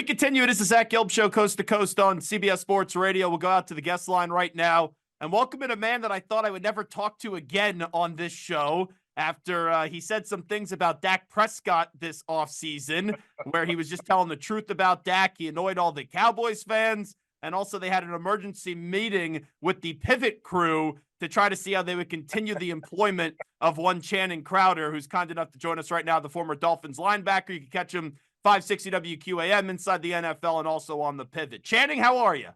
continue. It is the Zach Gelb Show, coast to coast on CBS Sports Radio. We'll go out to the guest line right now and welcome in a man that I thought I would never talk to again on this show after he said some things about Dak Prescott this offseason, where he was just telling the truth about Dak. He annoyed all the Cowboys fans, and also they had an emergency meeting with the Pivot crew to try to see how they would continue the employment of one Channing Crowder, who's kind enough to join us right now, the former Dolphins linebacker. You can catch him 560 WQAM inside the NFL and also on the Pivot. Channing, how are you?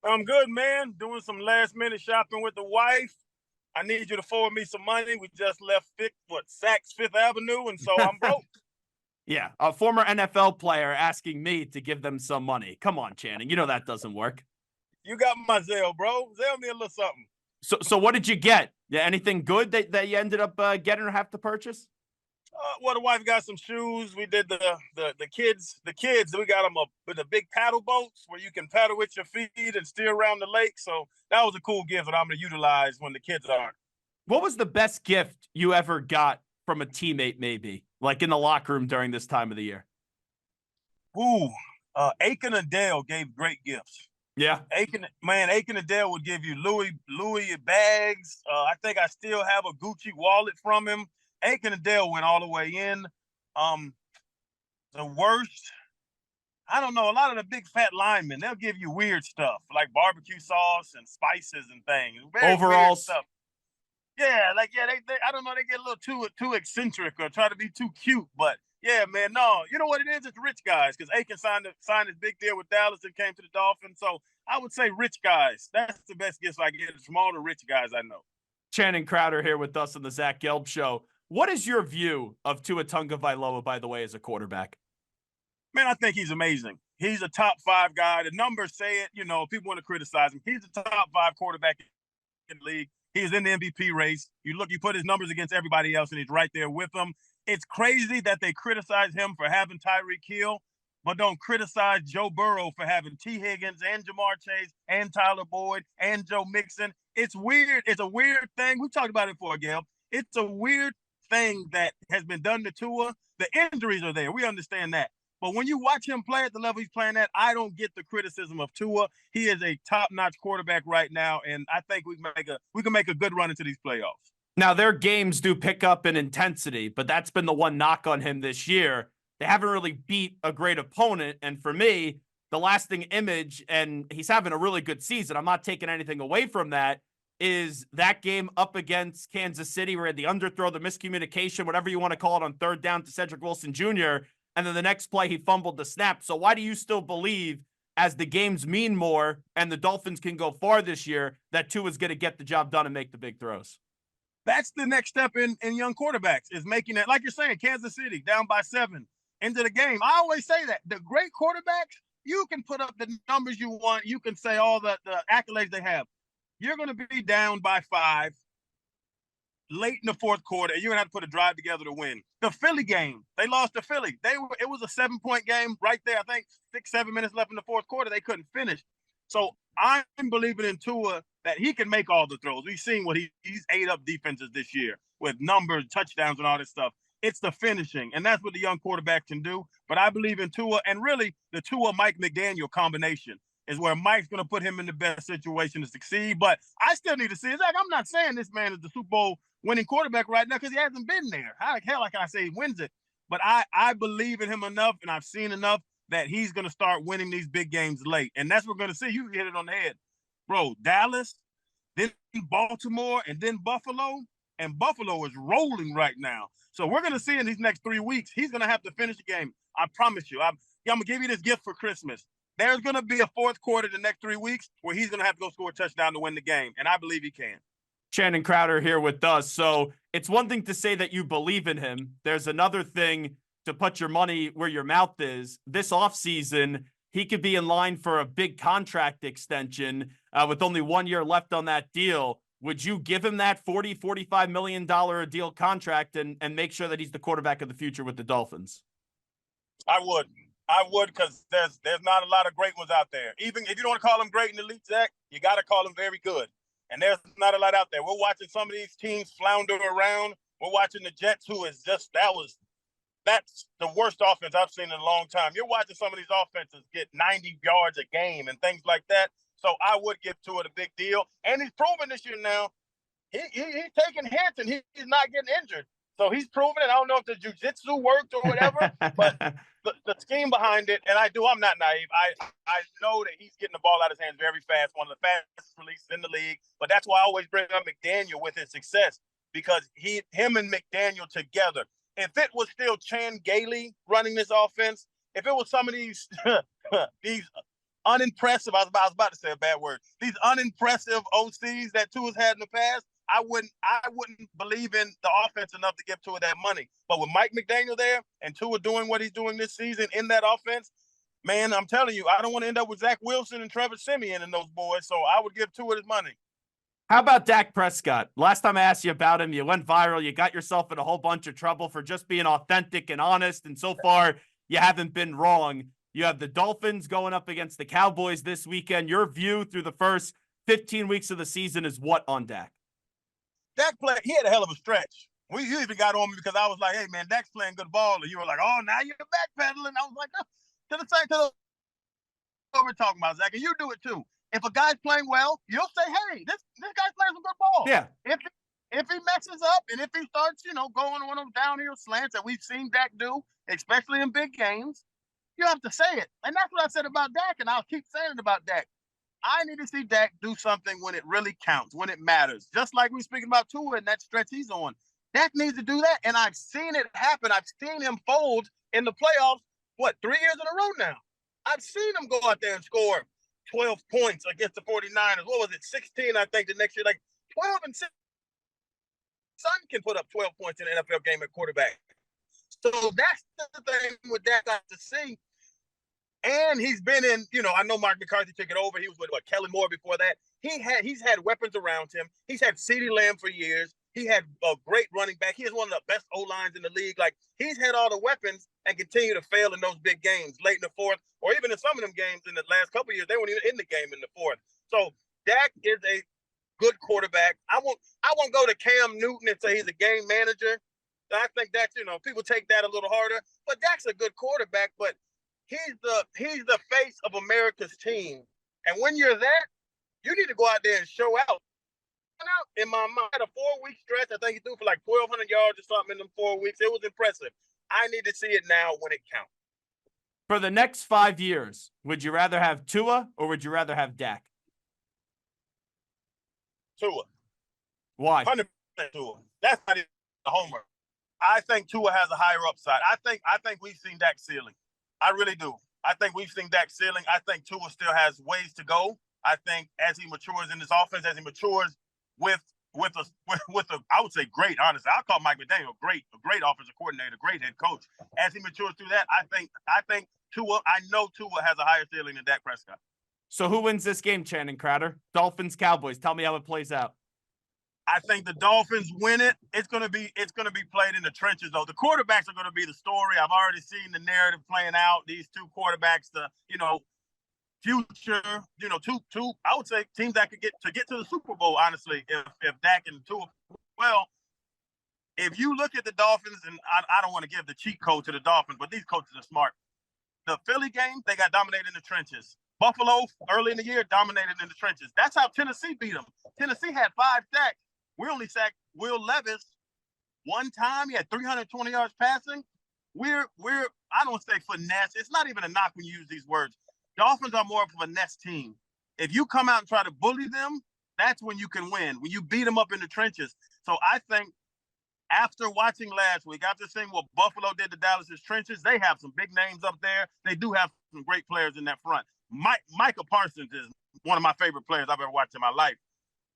I'm good, man. Doing some last-minute shopping with the wife. I need you to forward me some money. We just left Saks Fifth Avenue, and so I'm broke. Yeah, a former NFL player asking me to give them some money. Come on, Channing. You know that doesn't work. You got my Zelle, bro. Zelle me a little something. So what did you get? Yeah, anything good that you ended up getting or have to purchase? Well, the wife got some shoes. We did the kids. We got them with the big paddle boats where you can paddle with your feet and steer around the lake. So that was a cool gift that I'm going to utilize when the kids aren't. What was the best gift you ever got from a teammate, maybe, like in the locker room during this time of the year? Aiken and Dale gave great gifts. Yeah. Aiken and Dale would give you Louis bags. I think I still have a Gucci wallet from him. Aiken and Dale went all the way in. The worst, I don't know, a lot of the big fat linemen, they'll give you weird stuff like barbecue sauce and spices and things. Overall stuff. Yeah, they I don't know, they get a little too eccentric or try to be too cute. But yeah, man, no, you know what it is? It's rich guys, because Aiken signed his big deal with Dallas and came to the Dolphins. So I would say rich guys. That's the best gifts I get from all the rich guys I know. Channing Crowder here with us on the Zach Gelb Show. What is your view of Tua Tagovailoa, by the way, as a quarterback? Man, I think he's amazing. He's a top 5 guy. The numbers say it. You know, people want to criticize him. He's a top 5 quarterback in the league. He's in the MVP race. You put his numbers against everybody else, and he's right there with them. It's crazy that they criticize him for having Tyreek Hill, but don't criticize Joe Burrow for having T. Higgins and Jamar Chase and Tyler Boyd and Joe Mixon. It's weird. It's a weird thing. We talked about it before, Gail. It's a weird thing that has been done to Tua. The injuries are there. We understand that. But when you watch him play at the level he's playing at, I don't get the criticism of Tua. He is a top-notch quarterback right now, and I think we can make a good run into these playoffs. Now, their games do pick up in intensity, but that's been the one knock on him this year. They haven't really beat a great opponent, and for me, the lasting image, and he's having a really good season, I'm not taking anything away from that, is that game up against Kansas City where the underthrow, the miscommunication, whatever you want to call it, on third down to Cedric Wilson Jr., and then the next play he fumbled the snap. So why do you still believe, as the games mean more and the Dolphins can go far this year, that Tua's going to get the job done and make the big throws? That's the next step in young quarterbacks, is making it, like you're saying, Kansas City down by 7 into the game. I always say that the great quarterbacks, you can put up the numbers you want. You can say all the accolades they have. You're going to be down by 5 late in the fourth quarter, and you're going to have to put a drive together to win. The Philly game, they lost to Philly. It was a 7-point game right there. I think 6-7 minutes left in the fourth quarter. They couldn't finish. So I'm believing in Tua that he can make all the throws. We've seen what he's ate up defenses this year with numbers, touchdowns, and all this stuff. It's the finishing, and that's what the young quarterback can do. But I believe in Tua, and really the Tua-Mike McDaniel combination is where Mike's going to put him in the best situation to succeed. But I still need to see it. Zach, I'm not saying this man is the Super Bowl winning quarterback right now because he hasn't been there. How the hell can I say he wins it? But I believe in him enough, and I've seen enough that he's going to start winning these big games late. And that's what we're going to see. You hit it on the head. Bro, Dallas, then Baltimore, and then Buffalo. And Buffalo is rolling right now. So we're going to see in these next 3 weeks, he's going to have to finish the game. I promise you. I'm going to give you this gift for Christmas. There's going to be a fourth quarter the next 3 weeks where he's going to have to go score a touchdown to win the game, and I believe he can. Channing Crowder here with us. So it's one thing to say that you believe in him. There's another thing to put your money where your mouth is. This offseason, he could be in line for a big contract extension with only 1 year left on that deal. Would you give him that $40-45 million a deal contract and make sure that he's the quarterback of the future with the Dolphins? I would. Because there's not a lot of great ones out there. Even if you don't want to call them great in the league, Zach, you got to call them very good. And there's not a lot out there. We're watching some of these teams flounder around. We're watching the Jets, who is just, that was That's the worst offense I've seen in a long time. You're watching some of these offenses get 90 yards a game and things like that. So I would give Tua a big deal. And he's proven this year now, he's taking hits and he's not getting injured. So he's proven it. I don't know if the jiu-jitsu worked or whatever, but the scheme behind it, and I'm not naive. I know that he's getting the ball out of his hands very fast, one of the fastest releases in the league. But that's why I always bring up McDaniel with his success, because him and McDaniel together. If it was still Chan Gailey running this offense, if it was some of these these unimpressive, I was about to say a bad word, these unimpressive OCs that Tua's had in the past, I wouldn't believe in the offense enough to give Tua that money. But with Mike McDaniel there and Tua doing what he's doing this season in that offense, man, I'm telling you, I don't want to end up with Zach Wilson and Trevor Siemian and those boys. So I would give Tua his money. How about Dak Prescott? Last time I asked you about him, you went viral. You got yourself in a whole bunch of trouble for just being authentic and honest. And so far, you haven't been wrong. You have the Dolphins going up against the Cowboys this weekend. Your view through the first 15 weeks of the season is what on Dak? Dak played, he had a hell of a stretch. You even got on me because I was like, hey, man, Dak's playing good ball. And you were like, oh, now you're backpedaling. I was like, to the what we're talking about, Zach, and you do it too. If a guy's playing well, you'll say, hey, this guy's playing some good ball. Yeah. If he messes up and if he starts, going on one of those downhill slants that we've seen Dak do, especially in big games, you have to say it. And that's what I said about Dak, and I'll keep saying it about Dak. I need to see Dak do something when it really counts, when it matters. Just like we're speaking about Tua and that stretch he's on. Dak needs to do that, and I've seen it happen. I've seen him fold in the playoffs, 3 years in a row now. I've seen him go out there and score 12 points against the 49ers. What was it, 16, I think, the next year? Like 12 and 6. Son can put up 12 points in an NFL game at quarterback. So that's the thing with Dak I have to see. And he's been in, I know Mark McCarthy took it over. He was with Kellen Moore before that. He's had weapons around him. He's had CeeDee Lamb for years. He had a great running back. He has one of the best O-lines in the league. Like, he's had all the weapons and continue to fail in those big games late in the fourth, or even in some of them games in the last couple of years, they weren't even in the game in the fourth. So Dak is a good quarterback. I won't go to Cam Newton and say he's a game manager. I think that's, people take that a little harder. But Dak's a good quarterback, but he's the face of America's team. And when you're that, you need to go out there and show out. In my mind, a 4-week stretch, I think he threw for like 1,200 yards or something in them 4 weeks. It was impressive. I need to see it now when it counts. For the next 5 years, would you rather have Tua or would you rather have Dak? Tua. Why? 100% Tua. That's not even a homer. I think Tua has a higher upside. I think we've seen Dak's ceiling. I really do. I think we've seen Dak's ceiling. I think Tua still has ways to go. I think as he matures in this offense, as he matures with a I would say great, honestly. I'll call Mike McDaniel a great offensive coordinator, great head coach. As he matures through that, I think Tua, I know Tua has a higher ceiling than Dak Prescott. So who wins this game, Channing Crowder? Dolphins, Cowboys. Tell me how it plays out. I think the Dolphins win it. It's gonna be played in the trenches, though. The quarterbacks are gonna be the story. I've already seen the narrative playing out. These two quarterbacks, future, two I would say teams that could get to the Super Bowl, honestly, if Dak and Tua. Well, if you look at the Dolphins, and I don't want to give the cheat code to the Dolphins, but these coaches are smart. The Philly game, they got dominated in the trenches. Buffalo, early in the year, dominated in the trenches. That's how Tennessee beat them. Tennessee had 5 sacks. We only sacked Will Levis one time. He had 320 yards passing. We're I don't say finesse. It's not even a knock when you use these words. Dolphins are more of a finesse team. If you come out and try to bully them, that's when you can win, when you beat them up in the trenches. So I think after watching last week, after seeing what Buffalo did to Dallas's trenches, they have some big names up there. They do have some great players in that front. Micah Parsons is one of my favorite players I've ever watched in my life.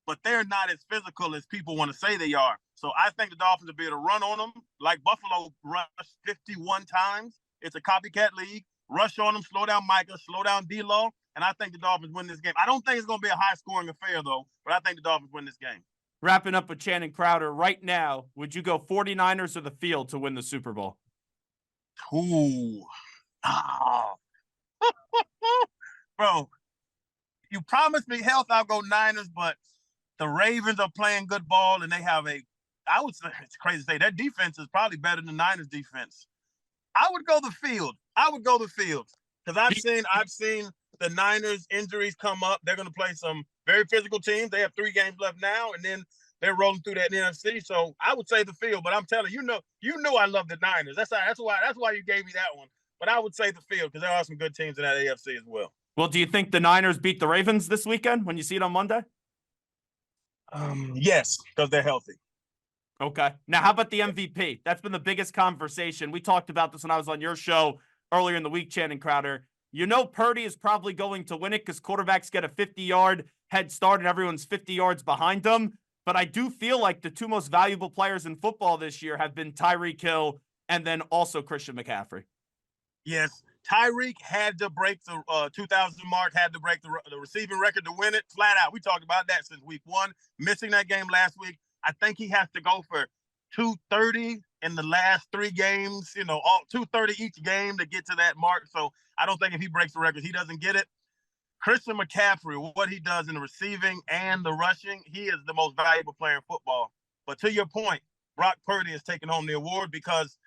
But they're not as physical as people want to say they are. So I think the Dolphins will be able to run on them like Buffalo rushed 51 times. It's a copycat league. Rush on them, slow down Micah, slow down D-Lo, and I think the Dolphins win this game. I don't think it's going to be a high-scoring affair, though, but I think the Dolphins win this game. Wrapping up with Channing Crowder, right now, would you go 49ers or the field to win the Super Bowl? Ooh. Oh. Bro, you promised me health, I'll go Niners, but the Ravens are playing good ball, and they have I would say, it's crazy to say, their defense is probably better than the Niners' defense. I would go the field. Because I've seen the Niners injuries come up. They're going to play some very physical teams. They have 3 games left now, and then they're rolling through that NFC. So I would say the field, but I'm telling you, you know I love the Niners. That's why you gave me that one. But I would say the field because there are some good teams in that AFC as well. Well, do you think the Niners beat the Ravens this weekend when you see it on Monday? Yes, because they're healthy. Okay. Now, how about the MVP? That's been the biggest conversation. We talked about this when I was on your show earlier in the week, Channing Crowder. You know Purdy is probably going to win it because quarterbacks get a 50-yard head start and everyone's 50 yards behind them. But I do feel like the 2 most valuable players in football this year have been Tyreek Hill and then also Christian McCaffrey. Yes, Tyreek had to break the 2,000 mark, had to break the receiving record to win it flat out. We talked about that since week 1, missing that game last week. I think he has to go for 230 in the last 3 games, all 230 each game to get to that mark. So I don't think if he breaks the record, he doesn't get it. Christian McCaffrey, what he does in the receiving and the rushing, he is the most valuable player in football. But to your point, Brock Purdy is taking home the award because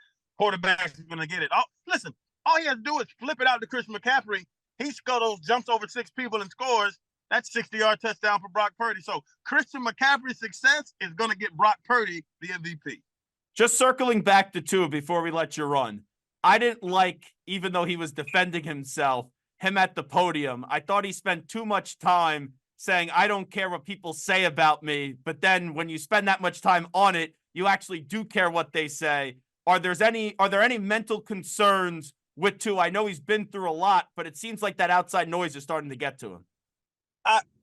quarterbacks are going to get it. Listen, all he has to do is flip it out to Christian McCaffrey. He scuttles, jumps over 6 people and scores. That's 60-yard touchdown for Brock Purdy. So Christian McCaffrey's success is going to get Brock Purdy the MVP. Just circling back to Tua before we let you run. I didn't like, even though he was defending himself, him at the podium. I thought he spent too much time saying, I don't care what people say about me. But then when you spend that much time on it, you actually do care what they say. Are there any mental concerns with Tua? I know he's been through a lot, but it seems like that outside noise is starting to get to him.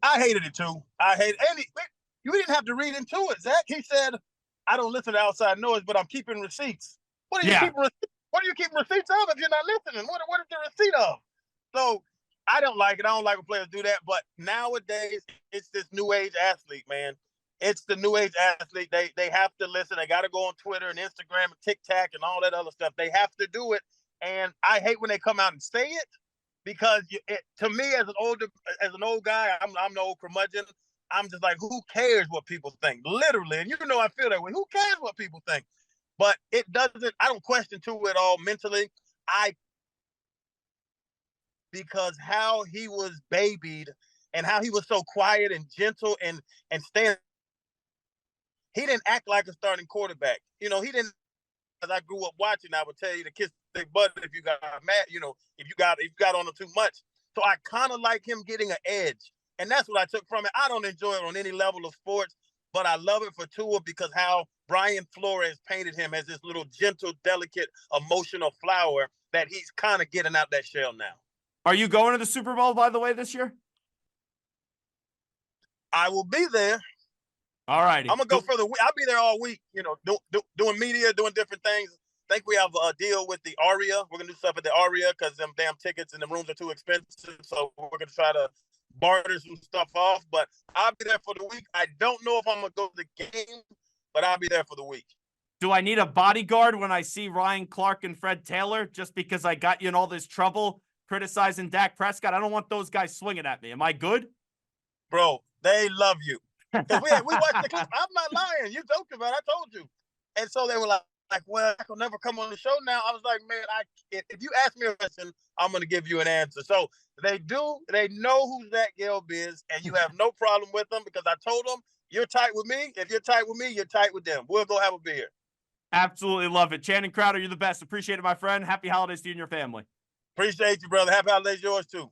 I hated it too. You didn't have to read into it, Zach. He said, I don't listen to outside noise, but I'm keeping receipts. What are you keeping receipts of if you're not listening? What is the receipt of? So I don't like it. I don't like when players do that. But nowadays, it's this new age athlete, man. It's the new age athlete. They have to listen. They got to go on Twitter and Instagram and TikTok and all that other stuff. They have to do it. And I hate when they come out and say it. Because to me, as an old guy, I'm the old curmudgeon. I'm just like, who cares what people think? Literally, and I feel that way. Who cares what people think? But it doesn't. I don't question Tua at all mentally. Because how he was babied and how he was so quiet and gentle and stand. He didn't act like a starting quarterback. He didn't. As I grew up watching, I would tell you to kiss their butt if you got mad, if you got on them too much. So I kind of like him getting an edge. And that's what I took from it. I don't enjoy it on any level of sports, but I love it for Tua because how Brian Flores painted him as this little gentle, delicate, emotional flower that he's kind of getting out that shell now. Are you going to the Super Bowl, by the way, this year? I will be there. All righty. I'm going to go for the week. I'll be there all week, doing media, doing different things. I think we have a deal with the Aria. We're going to do stuff at the Aria because them damn tickets and the rooms are too expensive. So we're going to try to barter some stuff off. But I'll be there for the week. I don't know if I'm going to go to the game, but I'll be there for the week. Do I need a bodyguard when I see Ryan Clark and Fred Taylor just because I got you in all this trouble criticizing Dak Prescott? I don't want those guys swinging at me. Am I good? Bro, they love you. Because we watched the clip. I'm not lying. You joked about it. I told you. And so they were like, well, I can never come on the show now. I was like, man, if you ask me a question, I'm going to give you an answer. So they know who Zach Gelb is, and you have no problem with them because I told them, you're tight with me. If you're tight with me, you're tight with them. We'll go have a beer. Absolutely love it. Channing Crowder, you're the best. Appreciate it, my friend. Happy holidays to you and your family. Appreciate you, brother. Happy holidays yours, too.